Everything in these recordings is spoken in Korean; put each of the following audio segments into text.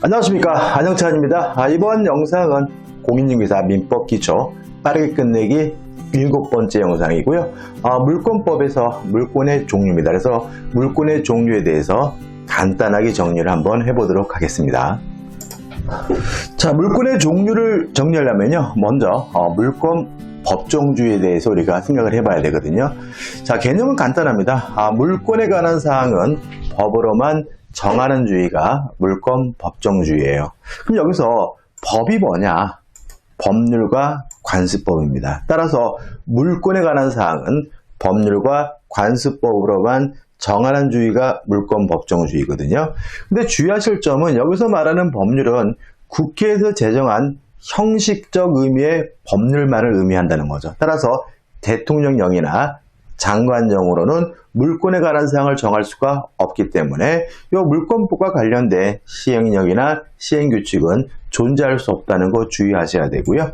안녕하십니까, 안영찬입니다. 이번 영상은 공인중개사 민법 기초 빠르게 끝내기 7번째 영상이고요. 물권법에서 물권의 종류입니다. 그래서 물권의 종류에 대해서 간단하게 정리를 한번 해보도록 하겠습니다. 자, 물권의 종류를 정리하려면요, 먼저 물권 법정주의에 대해서 우리가 생각을 해봐야 되거든요. 자, 개념은 간단합니다. 물권에 관한 사항은 법으로만 정하는 주의가 물권 법정주의예요. 그럼 여기서 법이 뭐냐? 법률과 관습법입니다. 따라서 물권에 관한 사항은 법률과 관습법으로만 정하는 주의가 물권 법정주의거든요. 근데 주의하실 점은 여기서 말하는 법률은 국회에서 제정한 형식적 의미의 법률만을 의미한다는 거죠. 따라서 대통령령이나 장관령으로는 물권에 관한 사항을 정할 수가 없기 때문에 이 물권법과 관련된 시행령이나 시행규칙은 존재할 수 없다는 거 주의하셔야 되고요.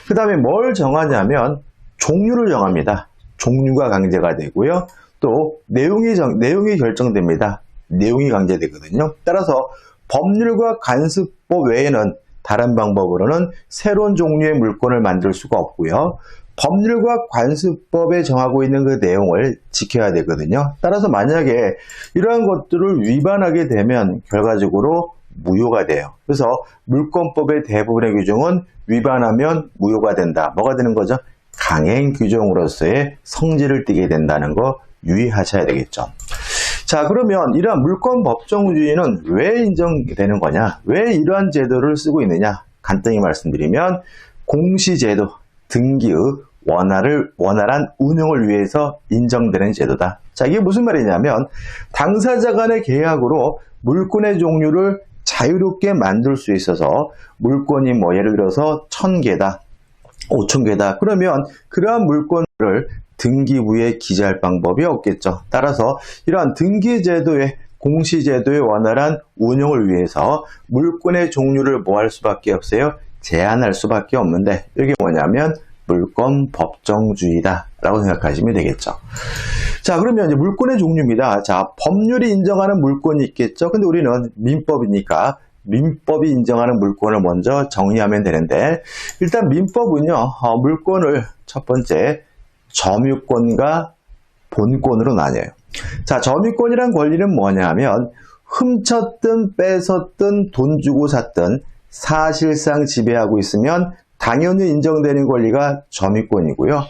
그 다음에 뭘 정하냐면 종류를 정합니다. 종류가 강제가 되고요. 또 내용이 결정됩니다. 내용이 강제되거든요. 따라서 법률과 관습법 외에는 다른 방법으로는 새로운 종류의 물권을 만들 수가 없고요. 법률과 관습법에 정하고 있는 그 내용을 지켜야 되거든요. 따라서 만약에 이러한 것들을 위반하게 되면 결과적으로 무효가 돼요. 그래서 물권법의 대부분의 규정은 위반하면 무효가 된다. 뭐가 되는 거죠? 강행 규정으로서의 성질을 띠게 된다는 거 유의하셔야 되겠죠. 자, 그러면 이러한 물권 법정주의는 왜 인정되는 거냐? 왜 이러한 제도를 쓰고 있느냐? 간단히 말씀드리면 공시제도, 등기의 원활한 운영을 위해서 인정되는 제도다. 자, 이게 무슨 말이냐면 당사자 간의 계약으로 물권의 종류를 자유롭게 만들 수 있어서 물권이 예를 들어서 1000개다, 5000개다. 그러면 그러한 물권을 등기부에 기재할 방법이 없겠죠. 따라서 이러한 등기제도의 공시제도의 원활한 운영을 위해서 물권의 종류를 뭐 할 수밖에 없어요? 제한할 수밖에 없는데 이게 뭐냐면 물권 법정주의다 라고 생각하시면 되겠죠. 자, 그러면 이제 물권의 종류입니다. 자, 법률이 인정하는 물권이 있겠죠. 근데 우리는 민법이니까 민법이 인정하는 물권을 먼저 정의하면 되는데, 일단 민법은요, 물권을 첫 번째 점유권과 본권으로 나뉘어요. 자, 점유권이란 권리는 뭐냐면 훔쳤든 뺏었든 돈 주고 샀든 사실상 지배하고 있으면 당연히 인정되는 권리가 점유권이고요.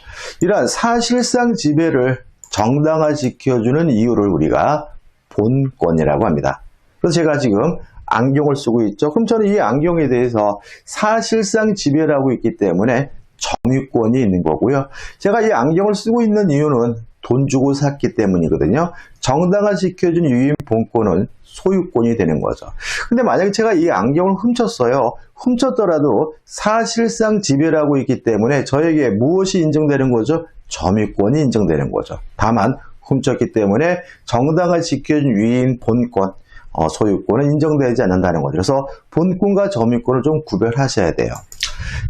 이러한 사실상 지배를 정당화시켜주는 이유를 우리가 본권이라고 합니다. 그래서 제가 지금 안경을 쓰고 있죠. 그럼 저는 이 안경에 대해서 사실상 지배를 하고 있기 때문에 점유권이 있는 거고요. 제가 이 안경을 쓰고 있는 이유는 돈 주고 샀기 때문이거든요. 정당화시켜준 유인 본권은 소유권이 되는 거죠. 근데 만약에 제가 이 안경을 훔쳤어요. 훔쳤더라도 사실상 지배를 하고 있기 때문에 저에게 무엇이 인정되는 거죠? 점유권이 인정되는 거죠. 다만 훔쳤기 때문에 정당화시켜준 유인 본권, 소유권은 인정되지 않는다는 거죠. 그래서 본권과 점유권을 좀 구별하셔야 돼요.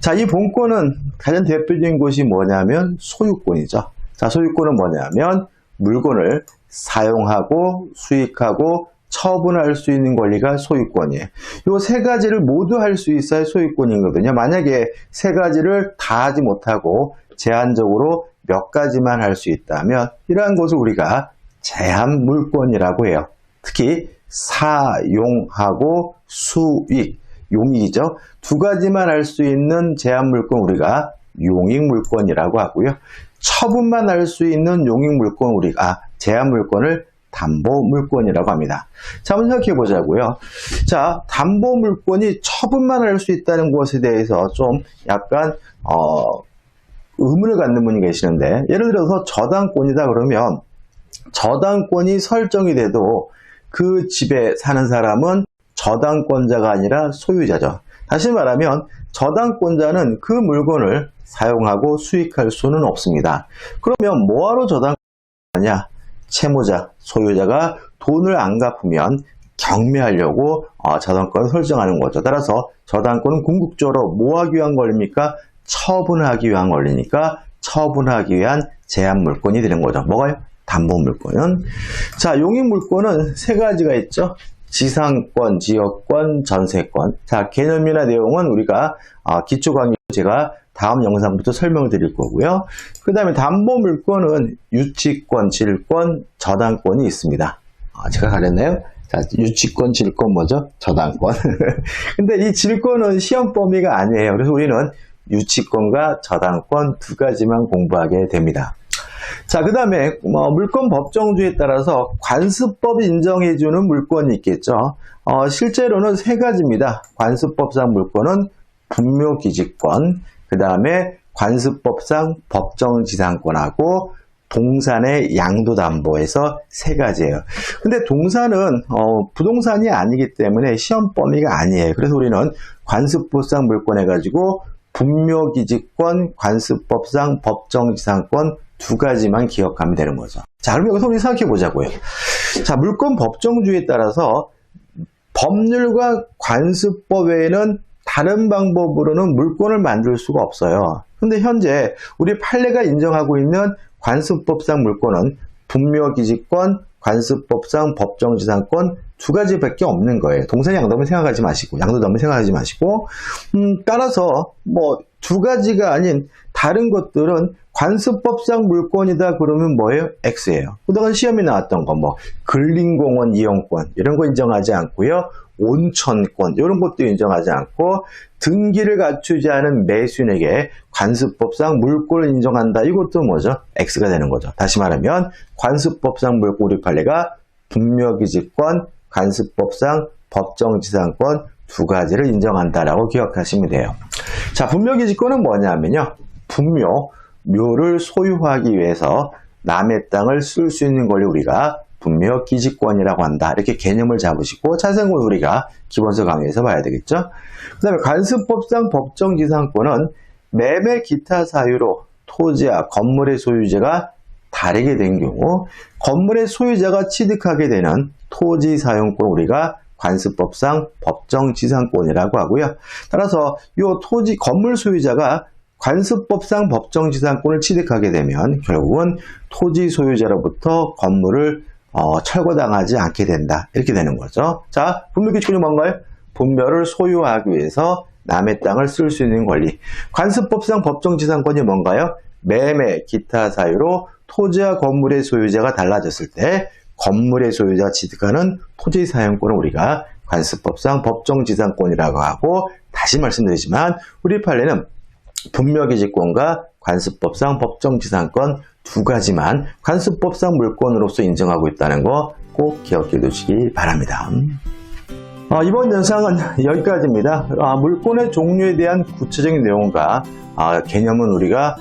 자, 이 본권은 가장 대표적인 것이 뭐냐면 소유권이죠. 자, 소유권은 뭐냐면 물건을 사용하고 수익하고 처분할 수 있는 권리가 소유권이에요. 이 세 가지를 모두 할 수 있어야 소유권이거든요. 만약에 세 가지를 다 하지 못하고 제한적으로 몇 가지만 할 수 있다면 이러한 것을 우리가 제한 물권이라고 해요. 특히 사용하고 수익, 용익이죠. 두 가지만 할 수 있는 제한 물권 우리가 용익 물권이라고 하고요. 처분만 할 수 있는 용익 물권 우리가 제한 물권을 담보 물권이라고 합니다. 자, 한번 생각해 보자고요. 자, 담보 물권이 처분만 할 수 있다는 것에 대해서 좀 약간 의문을 갖는 분이 계시는데, 예를 들어서 저당권이다 그러면 저당권이 설정이 돼도 그 집에 사는 사람은 저당권자가 아니라 소유자죠. 다시 말하면 저당권자는 그 물건을 사용하고 수익할 수는 없습니다. 그러면 뭐하러 저당권자냐? 채무자, 소유자가 돈을 안 갚으면 경매하려고 저당권을 설정하는 거죠. 따라서 저당권은 궁극적으로 뭐 하기 위한 권리입니까? 처분하기 위한 권리니까 처분하기 위한 제한 물권이 되는 거죠. 뭐가요? 담보 물권은. 자, 용익 물권은 세 가지가 있죠. 지상권, 지역권, 전세권. 자, 개념이나 내용은 우리가 기초 강의 제가 다음 영상부터 설명을 드릴 거고요. 그 다음에 담보물권은 유치권, 질권, 저당권이 있습니다. 제가 가렸나요? 자, 유치권, 질권 뭐죠? 저당권. 근데 이 질권은 시험 범위가 아니에요. 그래서 우리는 유치권과 저당권 두 가지만 공부하게 됩니다. 자, 그 다음에 물권 법정주에 따라서 관습법이 인정해주는 물권이 있겠죠. 실제로는 세 가지입니다. 관습법상 물권은 분묘기지권, 그 다음에 관습법상 법정지상권하고 동산의 양도담보에서 세 가지예요. 근데 동산은 부동산이 아니기 때문에 시험 범위가 아니에요. 그래서 우리는 관습법상 물권 해가지고 분묘기지권, 관습법상 법정지상권 두 가지만 기억하면 되는 거죠. 자, 그럼 여기서 우리 생각해 보자고요. 자, 물권 법정주에 따라서 법률과 관습법 외에는 다른 방법으로는 물권을 만들 수가 없어요. 근데 현재 우리 판례가 인정하고 있는 관습법상 물권은 분묘기지권, 관습법상 법정지상권 두 가지밖에 없는 거예요. 동산 양도만 생각하지 마시고, 양도담보 생각하지 마시고, 따라서 두 가지가 아닌 다른 것들은 관습법상 물권이다 그러면 뭐예요? X예요. 그동안 시험에 나왔던 거 근린공원 이용권 이런 거 인정하지 않고요. 온천권 이런 것도 인정하지 않고 등기를 갖추지 않은 매수인에게 관습법상 물권을 인정한다. 이것도 뭐죠? X가 되는 거죠. 다시 말하면 관습법상 물권 우리 판례가 분묘기지권, 관습법상 법정지상권 두 가지를 인정한다라고 기억하시면 돼요. 자, 분묘기지권은 뭐냐면요. 묘를 소유하기 위해서 남의 땅을 쓸 수 있는 권리 우리가 분묘기지권이라고 한다. 이렇게 개념을 잡으시고 자세한 건 우리가 기본서 강의에서 봐야 되겠죠. 그 다음에 관습법상 법정지상권은 매매 기타 사유로 토지와 건물의 소유자가 다르게 된 경우 건물의 소유자가 취득하게 되는 토지 사용권 우리가 관습법상 법정지상권이라고 하고요. 따라서 이 토지 건물 소유자가 관습법상 법정지상권을 취득하게 되면 결국은 토지 소유자로부터 건물을 철거당하지 않게 된다. 이렇게 되는 거죠. 자, 분묘기지권이 뭔가요? 분묘를 소유하기 위해서 남의 땅을 쓸 수 있는 권리. 관습법상 법정지상권이 뭔가요? 매매, 기타 사유로 토지와 건물의 소유자가 달라졌을 때 건물의 소유자가 취득하는 토지 사용권을 우리가 관습법상 법정지상권이라고 하고 다시 말씀드리지만 우리 판례는 분묘기지권과 관습법상 법정지상권 두 가지만 관습법상 물권으로서 인정하고 있다는 거 꼭 기억해 두시기 바랍니다. 이번 영상은 여기까지입니다. 물권의 종류에 대한 구체적인 내용과 개념은 우리가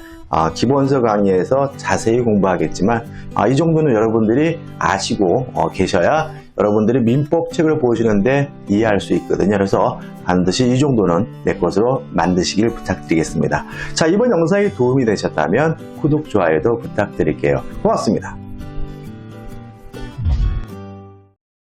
기본서 강의에서 자세히 공부하겠지만 이 정도는 여러분들이 아시고 계셔야 여러분들이 민법책을 보시는데 이해할 수 있거든요. 그래서 반드시 이 정도는 내 것으로 만드시길 부탁드리겠습니다. 자, 이번 영상이 도움이 되셨다면 구독, 좋아요도 부탁드릴게요. 고맙습니다.